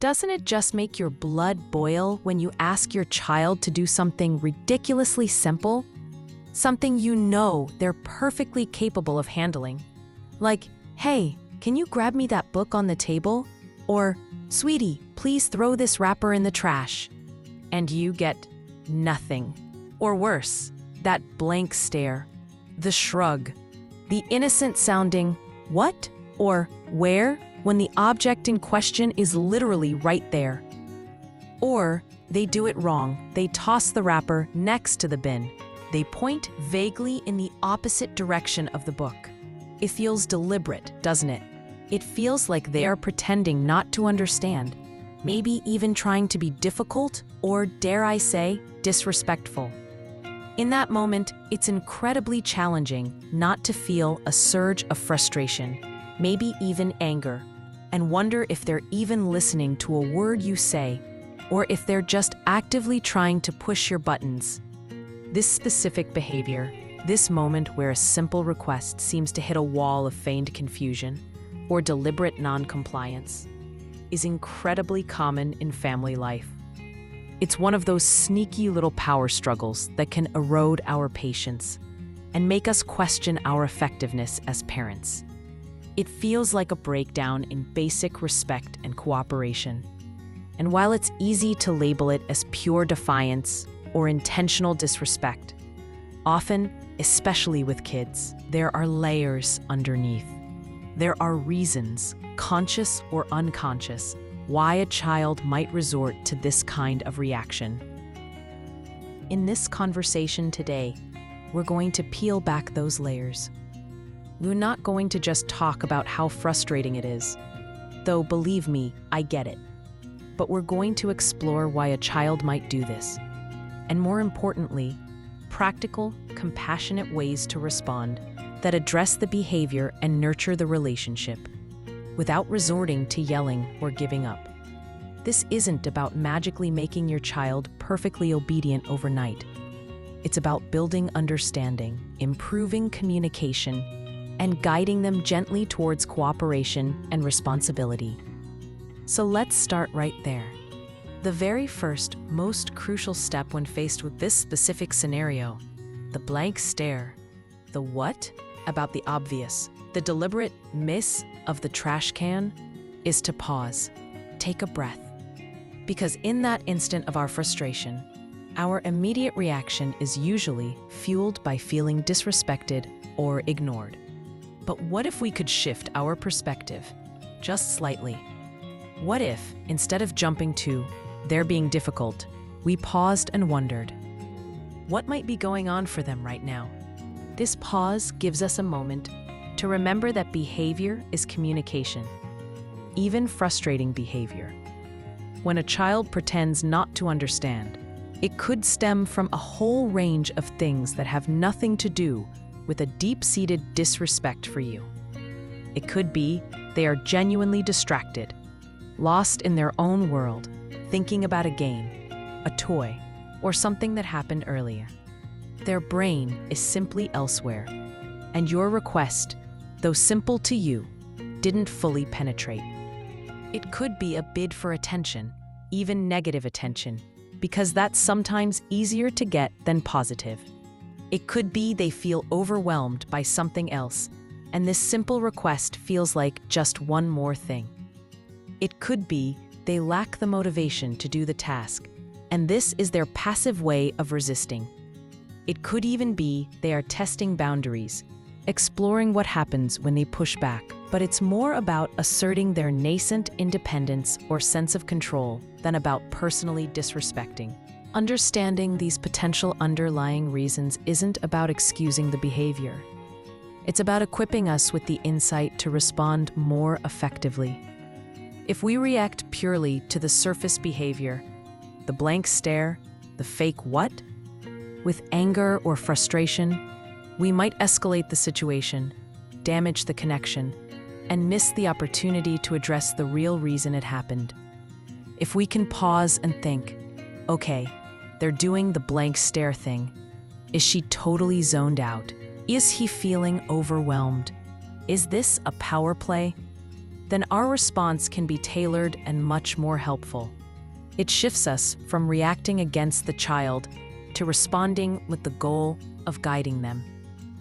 Doesn't it just make your blood boil when you ask your child to do something ridiculously simple? Something you know they're perfectly capable of handling. Like, hey, can you grab me that book on the table? Or, sweetie, please throw this wrapper in the trash. And you get nothing. Or worse, that blank stare, the shrug, the innocent-sounding "what?" or "where?" when the object in question is literally right there. Or they do it wrong. They toss the wrapper next to the bin. They point vaguely in the opposite direction of the book. It feels deliberate, doesn't it? It feels like they are pretending not to understand, maybe even trying to be difficult or, dare I say, disrespectful. In that moment, it's incredibly challenging not to feel a surge of frustration, maybe even anger, and wonder if they're even listening to a word you say, or if they're just actively trying to push your buttons. This specific behavior, this moment where a simple request seems to hit a wall of feigned confusion or deliberate non-compliance, is incredibly common in family life. It's one of those sneaky little power struggles that can erode our patience and make us question our effectiveness as parents. It feels like a breakdown in basic respect and cooperation. And while it's easy to label it as pure defiance or intentional disrespect, often, especially with kids, there are layers underneath. There are reasons, conscious or unconscious, why a child might resort to this kind of reaction. In this conversation today, we're going to peel back those layers. We're not going to just talk about how frustrating it is, though believe me, I get it. But we're going to explore why a child might do this, and more importantly, practical, compassionate ways to respond that address the behavior and nurture the relationship, without resorting to yelling or giving up. This isn't about magically making your child perfectly obedient overnight. It's about building understanding, improving communication, and guiding them gently towards cooperation and responsibility. So let's start right there. The very first, most crucial step when faced with this specific scenario, the blank stare, the what about the obvious, the deliberate miss of the trash can, is to pause, take a breath. Because in that instant of our frustration, our immediate reaction is usually fueled by feeling disrespected or ignored. But what if we could shift our perspective, just slightly? What if, instead of jumping to, "they're being difficult," we paused and wondered, what might be going on for them right now? This pause gives us a moment to remember that behavior is communication, even frustrating behavior. When a child pretends not to understand, it could stem from a whole range of things that have nothing to do with a deep-seated disrespect for you. It could be they are genuinely distracted, lost in their own world, thinking about a game, a toy, or something that happened earlier. Their brain is simply elsewhere, and your request, though simple to you, didn't fully penetrate. It could be a bid for attention, even negative attention, because that's sometimes easier to get than positive. It could be they feel overwhelmed by something else, and this simple request feels like just one more thing. It could be they lack the motivation to do the task, and this is their passive way of resisting. It could even be they are testing boundaries, exploring what happens when they push back, but it's more about asserting their nascent independence or sense of control than about personally disrespecting. Understanding these potential underlying reasons isn't about excusing the behavior. It's about equipping us with the insight to respond more effectively. If we react purely to the surface behavior, the blank stare, the fake what, with anger or frustration, we might escalate the situation, damage the connection, and miss the opportunity to address the real reason it happened. If we can pause and think, okay, they're doing the blank stare thing. Is she totally zoned out? Is he feeling overwhelmed? Is this a power play? then our response can be tailored and much more helpful. It shifts us from reacting against the child to responding with the goal of guiding them.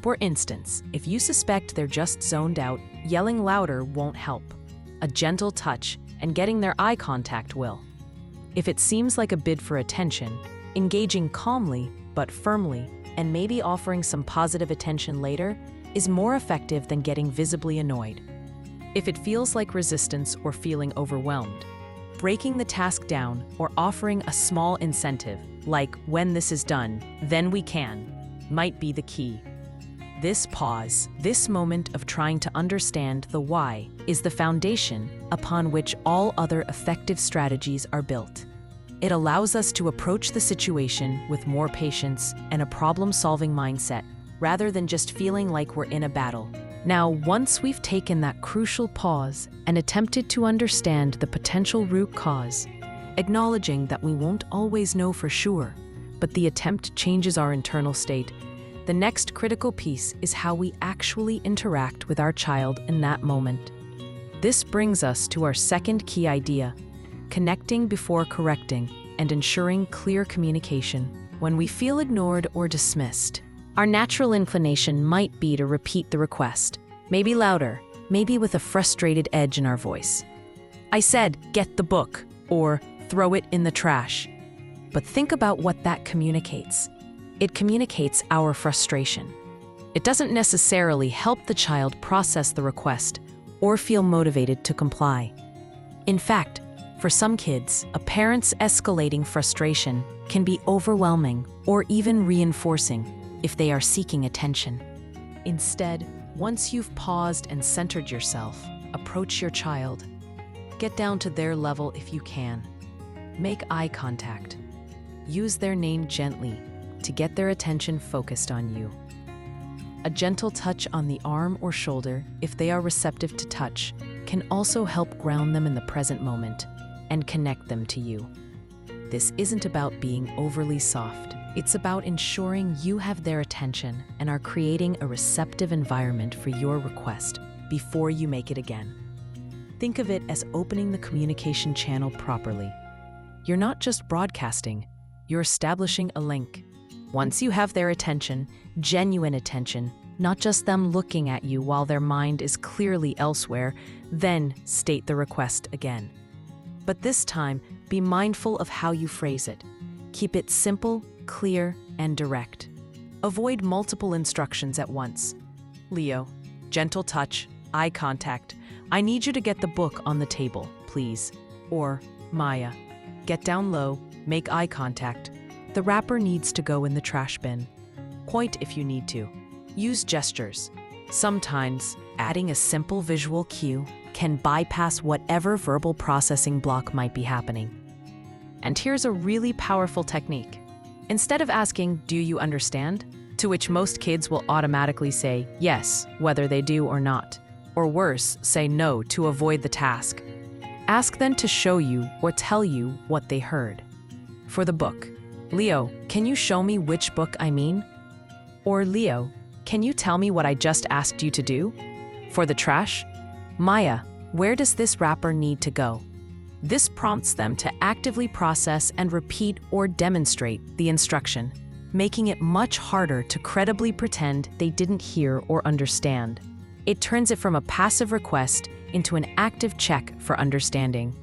For instance, if you suspect they're just zoned out, yelling louder won't help. A gentle touch and getting their eye contact will. If it seems like a bid for attention, engaging calmly but firmly and maybe offering some positive attention later is more effective than getting visibly annoyed. If it feels like resistance or feeling overwhelmed, breaking the task down or offering a small incentive, like when this is done, then we can, might be the key. This pause, this moment of trying to understand the why, is the foundation upon which all other effective strategies are built. It allows us to approach the situation with more patience and a problem-solving mindset, rather than just feeling like we're in a battle. Now, once we've taken that crucial pause and attempted to understand the potential root cause, acknowledging that we won't always know for sure, but the attempt changes our internal state, the next critical piece is how we actually interact with our child in that moment. This brings us to our second key idea: connecting before correcting and ensuring clear communication. When we feel ignored or dismissed, our natural inclination might be to repeat the request, maybe louder, maybe with a frustrated edge in our voice. I said, "Get the book," or "Throw it in the trash." But think about what that communicates. It communicates our frustration. It doesn't necessarily help the child process the request or feel motivated to comply. In fact, for some kids, a parent's escalating frustration can be overwhelming or even reinforcing if they are seeking attention. Instead, once you've paused and centered yourself, approach your child. Get down to their level if you can. Make eye contact. Use their name gently to get their attention focused on you. A gentle touch on the arm or shoulder, if they are receptive to touch, can also help ground them in the present moment and connect them to you. This isn't about being overly soft. It's about ensuring you have their attention and are creating a receptive environment for your request before you make it again. Think of it as opening the communication channel properly. You're not just broadcasting, you're establishing a link. Once you have their attention, genuine attention, not just them looking at you while their mind is clearly elsewhere, then state the request again. But this time, be mindful of how you phrase it. Keep it simple, clear, and direct. Avoid multiple instructions at once. Leo, gentle touch, eye contact. I need you to get the book on the table, please. Or, Maya, get down low, make eye contact. The wrapper needs to go in the trash bin. Point if you need to. Use gestures. Sometimes, adding a simple visual cue can bypass whatever verbal processing block might be happening. And here's a really powerful technique. Instead of asking, "Do you understand?" to which most kids will automatically say yes, whether they do or not, or worse, say no to avoid the task. Ask them to show you or tell you what they heard. For the book, Leo, can you show me which book I mean? Or Leo, can you tell me what I just asked you to do? For the trash, Maya, where does this wrapper need to go? This prompts them to actively process and repeat or demonstrate the instruction, making it much harder to credibly pretend they didn't hear or understand. It turns it from a passive request into an active check for understanding.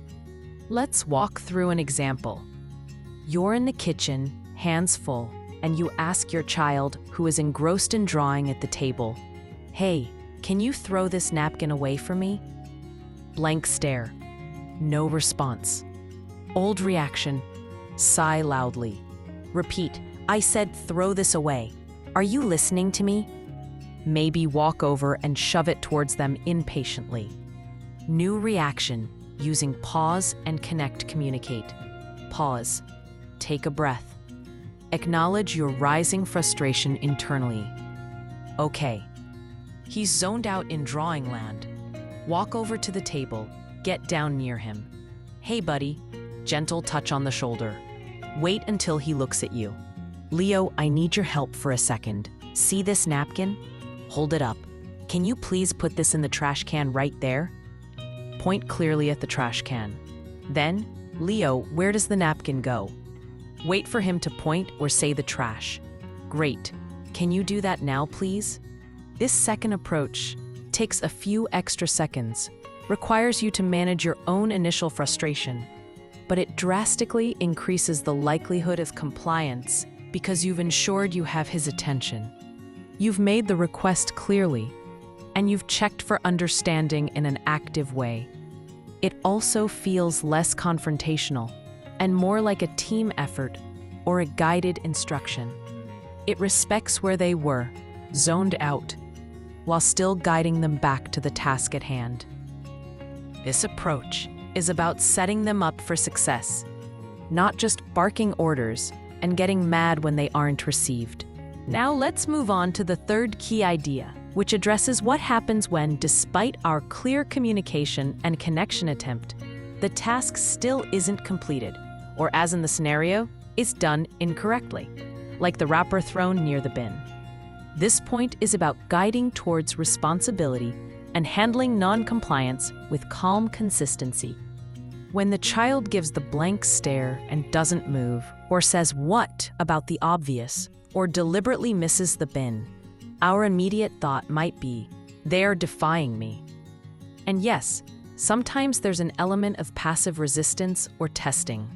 Let's walk through an example. You're in the kitchen, hands full, and you ask your child, who is engrossed in drawing at the table, "Hey, can you throw this napkin away for me?" Blank stare. No response. Old reaction. Sigh loudly. Repeat, "I said throw this away. Are you listening to me?" Maybe walk over and shove it towards them impatiently. New reaction, using pause and connect communicate. Pause. Take a breath. Acknowledge your rising frustration internally. Okay. He's zoned out in drawing land. Walk over to the table. Get down near him. "Hey, buddy." Gentle touch on the shoulder. Wait until he looks at you. "Leo, I need your help for a second. See this napkin? Hold it up. Can you please put this in the trash can right there?" point clearly at the trash can. Then, Leo, where does the napkin go? Wait for him to point or say the trash. Great. Can you do that now, please? This second approach takes a few extra seconds, requires you to manage your own initial frustration, but it drastically increases the likelihood of compliance because you've ensured you have his attention. You've made the request clearly, and you've checked for understanding in an active way. It also feels less confrontational and more like a team effort or a guided instruction. It respects where they were, zoned out, while still guiding them back to the task at hand. This approach is about setting them up for success, not just barking orders and getting mad when they aren't received. Now let's move on to the third key idea, which addresses what happens when, despite our clear communication and connection attempt, the task still isn't completed, or as in the scenario, is done incorrectly, like the wrapper thrown near the bin. This point is about guiding towards responsibility and handling non-compliance with calm consistency. When the child gives the blank stare and doesn't move, or says what about the obvious, or deliberately misses the bin, our immediate thought might be, they're defying me. And yes, sometimes there's an element of passive resistance or testing.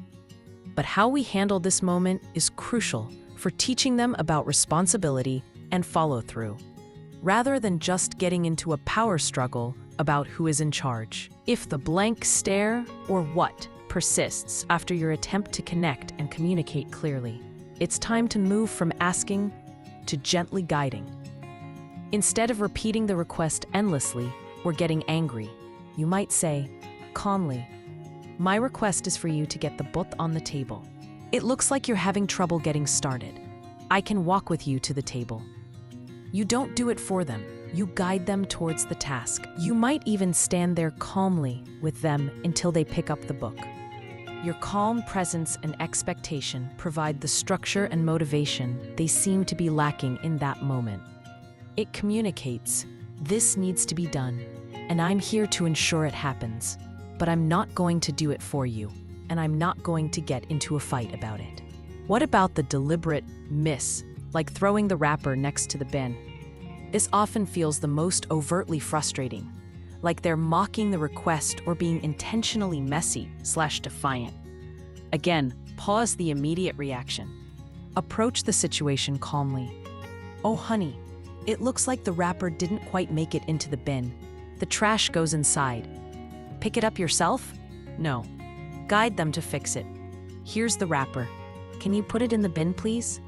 But how we handle this moment is crucial for teaching them about responsibility and follow-through, rather than just getting into a power struggle about who is in charge. If the blank stare or what persists after your attempt to connect and communicate clearly, it's time to move from asking to gently guiding. Instead of repeating the request endlessly or getting angry, you might say, calmly, "My request is for you to get the book on the table. It looks like you're having trouble getting started. I can walk with you to the table." You don't do it for them. You guide them towards the task. You might even stand there calmly with them until they pick up the book. Your calm presence and expectation provide the structure and motivation they seem to be lacking in that moment. It communicates, "This needs to be done, and I'm here to ensure it happens, but I'm not going to do it for you, and I'm not going to get into a fight about it." What about the deliberate miss, like throwing the wrapper next to the bin? This often feels the most overtly frustrating, like they're mocking the request or being intentionally messy/defiant. Again, pause the immediate reaction. Approach the situation calmly. "Oh, honey, it looks like the wrapper didn't quite make it into the bin. The trash goes inside. Pick it up yourself?" No. Guide them to fix it. "Here's the wrapper. Can you put it in the bin, please?"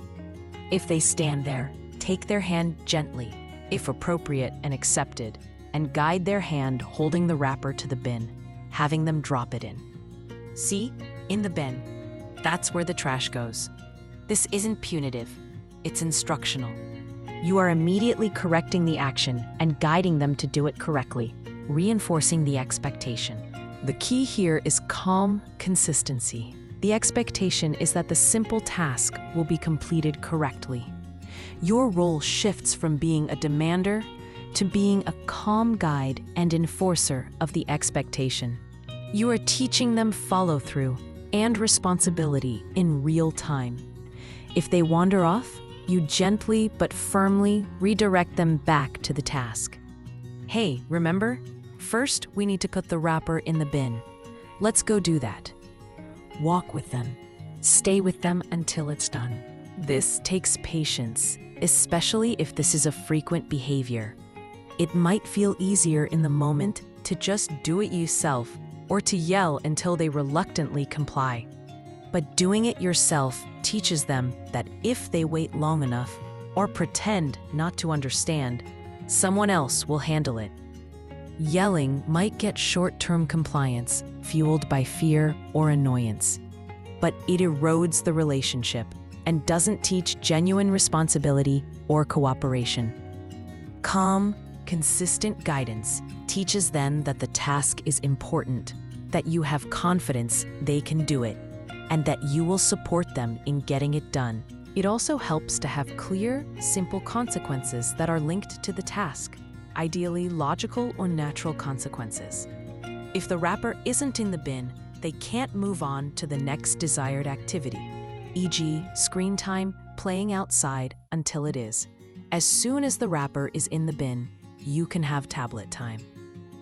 If they stand there, take their hand gently, if appropriate and accepted, and guide their hand holding the wrapper to the bin, having them drop it in. "See? In the bin. That's where the trash goes." This isn't punitive. It's instructional. You are immediately correcting the action and guiding them to do it correctly, reinforcing the expectation. The key here is calm consistency. The expectation is that the simple task will be completed correctly. Your role shifts from being a demander to being a calm guide and enforcer of the expectation. You are teaching them follow-through and responsibility in real time. If they wander off, you gently but firmly redirect them back to the task. "Hey, remember? First, we need to put the wrapper in the bin. Let's go do that." Walk with them. Stay with them until it's done. This takes patience, especially if this is a frequent behavior. It might feel easier in the moment to just do it yourself or to yell until they reluctantly comply. But doing it yourself teaches them that if they wait long enough or pretend not to understand, someone else will handle it. Yelling might get short-term compliance, fueled by fear or annoyance, but it erodes the relationship and doesn't teach genuine responsibility or cooperation. Calm, consistent guidance teaches them that the task is important, that you have confidence they can do it, and that you will support them in getting it done. It also helps to have clear, simple consequences that are linked to the task, ideally logical or natural consequences. If the wrapper isn't in the bin, they can't move on to the next desired activity, e.g., screen time, playing outside, until it is. As soon as the wrapper is in the bin, you can have tablet time.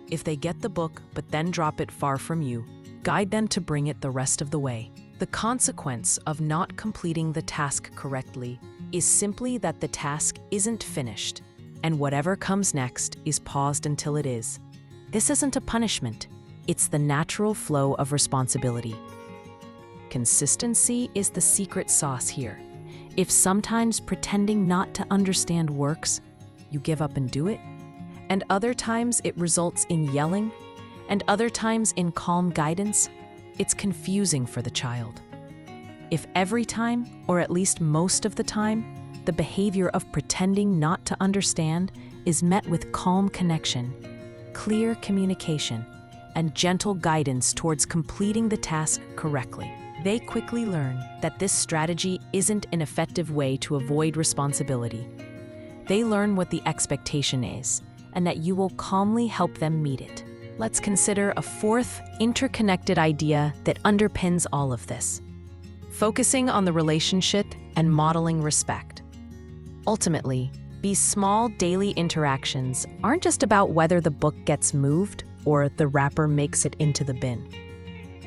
If they get the book but then drop it far from you, guide them to bring it the rest of the way. The consequence of not completing the task correctly is simply that the task isn't finished, and whatever comes next is paused until it is. This isn't a punishment. It's the natural flow of responsibility. Consistency is the secret sauce here. If sometimes pretending not to understand works, you give up and do it, and other times it results in yelling, and other times in calm guidance, it's confusing for the child. If every time, or at least most of the time, the behavior of pretending not to understand is met with calm connection, clear communication, and gentle guidance towards completing the task correctly, they quickly learn that this strategy isn't an effective way to avoid responsibility. They learn what the expectation is, and that you will calmly help them meet it. Let's consider a fourth, interconnected idea that underpins all of this: focusing on the relationship and modeling respect. Ultimately, these small daily interactions aren't just about whether the book gets moved or the wrapper makes it into the bin.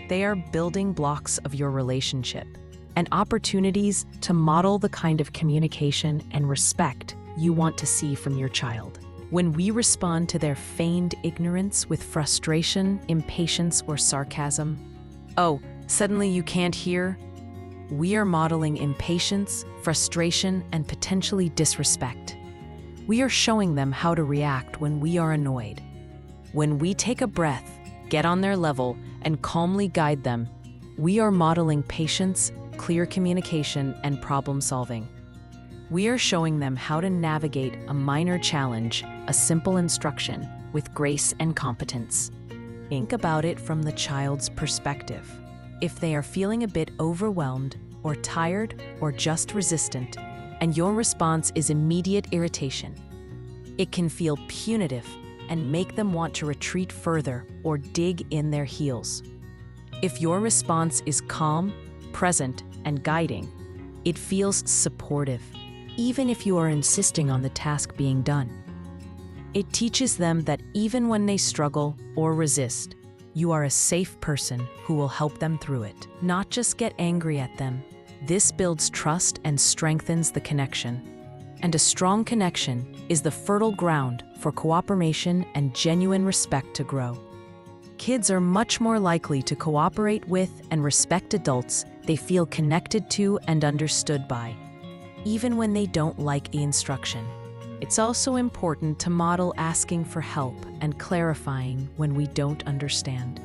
They are building blocks of your relationship and opportunities to model the kind of communication and respect you want to see from your child. When we respond to their feigned ignorance with frustration, impatience, or sarcasm, "Oh, suddenly you can't hear?" we are modeling impatience, frustration, and potentially disrespect. We are showing them how to react when we are annoyed. When we take a breath, get on their level, and calmly guide them, we are modeling patience, clear communication, and problem solving. We are showing them how to navigate a minor challenge, a simple instruction, with grace and competence. Think about it from the child's perspective. If they are feeling a bit overwhelmed, or tired, or just resistant, and your response is immediate irritation, it can feel punitive and make them want to retreat further or dig in their heels. If your response is calm, present, and guiding, it feels supportive, even if you are insisting on the task being done. It teaches them that even when they struggle or resist, you are a safe person who will help them through it, not just get angry at them. This builds trust and strengthens the connection. And a strong connection is the fertile ground for cooperation and genuine respect to grow. Kids are much more likely to cooperate with and respect adults they feel connected to and understood by, even when they don't like the instruction. It's also important to model asking for help and clarifying when we don't understand.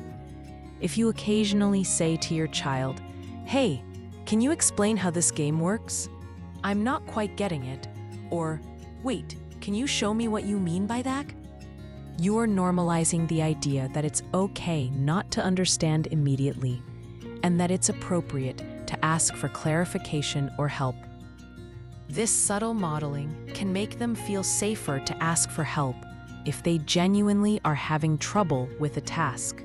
If you occasionally say to your child, "Hey, can you explain how this game works? I'm not quite getting it," or "Wait, can you show me what you mean by that?" You are normalizing the idea that it's okay not to understand immediately, and that it's appropriate to ask for clarification or help. This subtle modeling can make them feel safer to ask for help if they genuinely are having trouble with a task,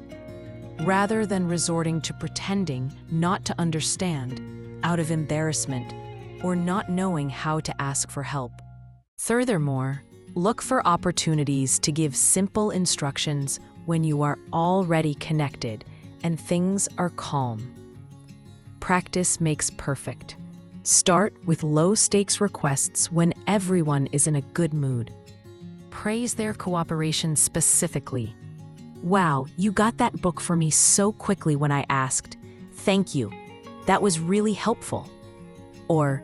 rather than resorting to pretending not to understand out of embarrassment or not knowing how to ask for help. Furthermore, look for opportunities to give simple instructions when you are already connected and things are calm. Practice makes perfect. Start with low-stakes requests when everyone is in a good mood. Praise their cooperation specifically. "Wow, you got that book for me so quickly when I asked. Thank you. That was really helpful." Or,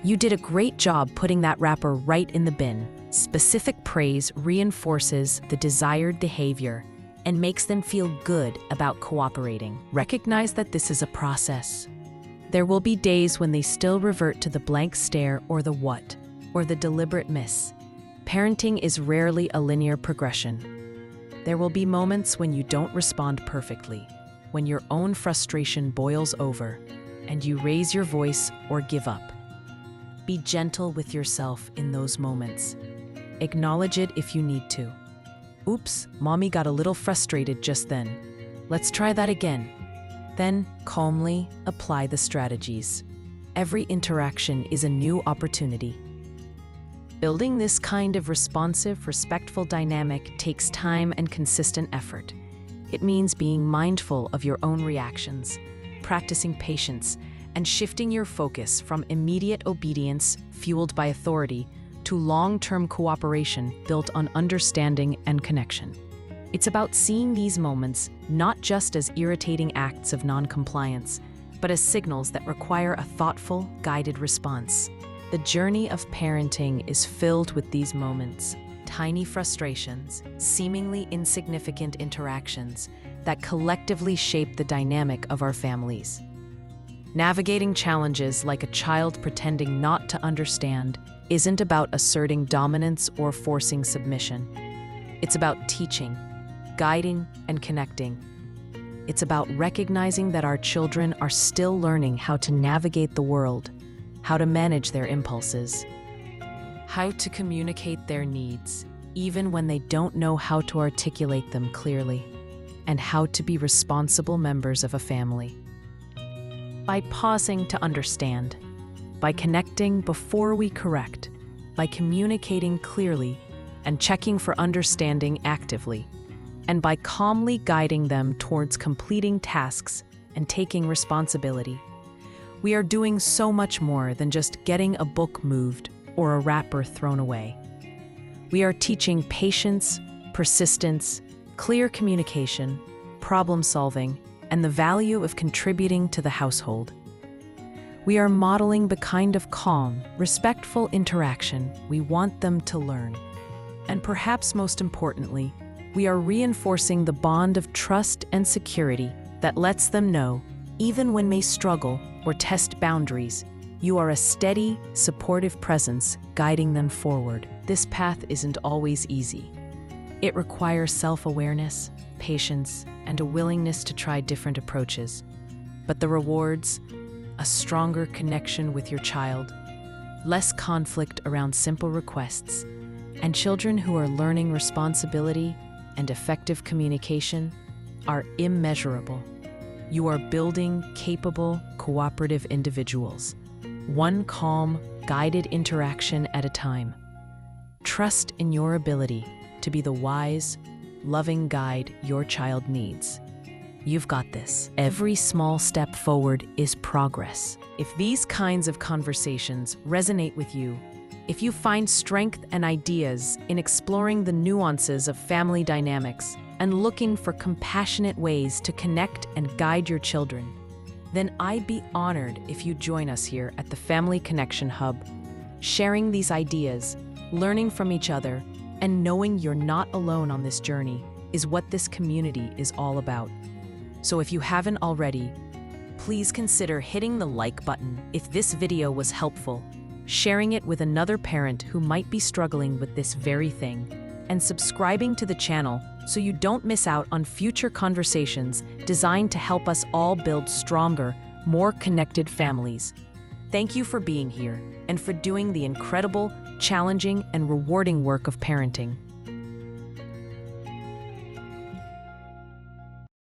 "You did a great job putting that wrapper right in the bin." Specific praise reinforces the desired behavior and makes them feel good about cooperating. Recognize that this is a process. There will be days when they still revert to the blank stare or the what, or the deliberate miss. Parenting is rarely a linear progression. There will be moments when you don't respond perfectly, when your own frustration boils over, and you raise your voice or give up. Be gentle with yourself in those moments. Acknowledge it if you need to. Oops, mommy got a little frustrated just then. Let's try that again. Then, calmly apply the strategies. Every interaction is a new opportunity. Building this kind of responsive, respectful dynamic takes time and consistent effort. It means being mindful of your own reactions, practicing patience, and shifting your focus from immediate obedience fueled by authority to long-term cooperation built on understanding and connection. It's about seeing these moments not just as irritating acts of non-compliance, but as signals that require a thoughtful, guided response. The journey of parenting is filled with these moments, tiny frustrations, seemingly insignificant interactions that collectively shape the dynamic of our families. Navigating challenges like a child pretending not to understand isn't about asserting dominance or forcing submission. It's about teaching, guiding, and connecting. It's about recognizing that our children are still learning how to navigate the world, how to manage their impulses, how to communicate their needs, even when they don't know how to articulate them clearly, and how to be responsible members of a family. By pausing to understand, by connecting before we correct, by communicating clearly and checking for understanding actively, and by calmly guiding them towards completing tasks and taking responsibility, we are doing so much more than just getting a book moved or a wrapper thrown away. We are teaching patience, persistence, clear communication, problem solving, and the value of contributing to the household. We are modeling the kind of calm, respectful interaction we want them to learn. And perhaps most importantly, we are reinforcing the bond of trust and security that lets them know, even when they struggle or test boundaries, you are a steady, supportive presence guiding them forward. This path isn't always easy. It requires self-awareness, patience, and a willingness to try different approaches. But the rewards, a stronger connection with your child, less conflict around simple requests, and children who are learning responsibility and effective communication are immeasurable. You are building capable, cooperative individuals, one calm, guided interaction at a time. Trust in your ability to be the wise, loving guide your child needs. You've got this. Every small step forward is progress. If these kinds of conversations resonate with you, if you find strength and ideas in exploring the nuances of family dynamics and looking for compassionate ways to connect and guide your children, then I'd be honored if you join us here at the Family Connection Hub, sharing these ideas, learning from each other, and knowing you're not alone on this journey is what this community is all about. So if you haven't already, please consider hitting the like button if this video was helpful, sharing it with another parent who might be struggling with this very thing, and subscribing to the channel so you don't miss out on future conversations designed to help us all build stronger, more connected families. Thank you for being here and for doing the incredible, challenging, and rewarding work of parenting.